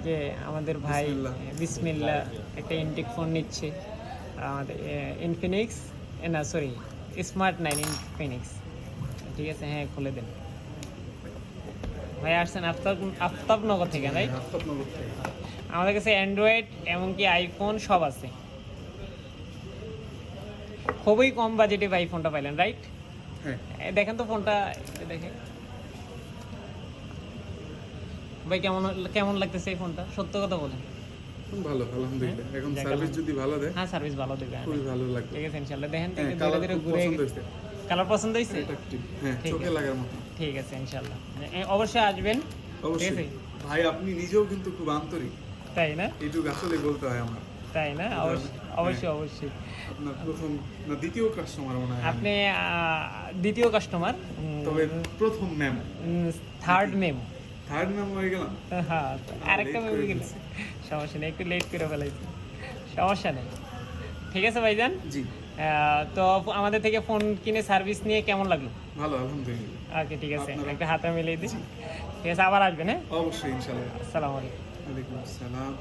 যে আমাদের ভাই বিসমিল্লাহ। বিসমিল্লাহ একটা ইনটেক ফোন নিচ্ছে আমাদের ইনফিনিক্স, না সরি, স্মার্ট 9 ইনফিনিক্স। ঠিক আছে, হ্যাঁ খুলে দেন। ভাই আসছেন আফতাবনগর থেকে, রাইট? আফতাবনগর থেকে। আমাদের কাছে অ্যান্ড্রয়েড এমনকি আইফোন সব আছে। খুবই কম বাজেটে ভাই ফোনটা পাইলেন, রাইট? হ্যাঁ, দেখেন তো ফোনটা, দেখেন ভাই কেমন কেমন লাগতেছে এই ফোনটা, সত্য কথা বলেন। খুব ভালো আলহামদুলিল্লাহ। এখন যাক, সার্ভিস যদি ভালো দেয় হ্যাঁ সার্ভিস ভালো দেবে, খুবই ভালো লাগবে। ঠিক আছে ইনশাল্লাহ। দেখেন তো হ্যাঁ, একটু ধীরে কালার ধীরে খুব ঘুরে, পছন্দ হয়েছে। কালার পছন্দ হয়েছে? Attractive, হ্যাঁ, ঠিক চোখে আছে। লাগার মতো। ঠিক আছে ইনশাল্লাহ, অবশ্যই আসবেন। ঠিক অবশ্যই আছে, ভাই, আপনি নিজেও কিন্তু খুব আন্তরিক, তাই না? এইটুকু আসলে বলতে হয় আমার। তাই না? অবশ্যই অবশ্যই হ্যাঁ। অবশ্যই। আপনার প্রথম না দ্বিতীয় কাস্টমার মনে হয় আমি। আপনি দ্বিতীয় কাস্টমার, তবে প্রথম ম্যাম, থার্ড মেম। থার্ড ম্যাম হয়ে গেলাম। হ্যাঁ, আরেকটা late মেম করে গেল, ফেলছি। সমস্যা নেই, একটু লেট করে ফেলাইছি, সমস্যা নেই। ঠিক আছে ভাইজান, জি, তো আমাদের থেকে ফোন কিনে সার্ভিস নিয়ে কেমন লাগলো? ভালো আলহামদুলিল্লাহ। ওকে ঠিক আছে, আপনারা? একটা হাতে মিলিয়ে দিই। ঠিক আছে, আবার আসবেন, হ্যাঁ? অবশ্যই ইনশাআল্লাহ। আসসালামু আলাইকুম। ওয়ালাইকুম আসসালাম।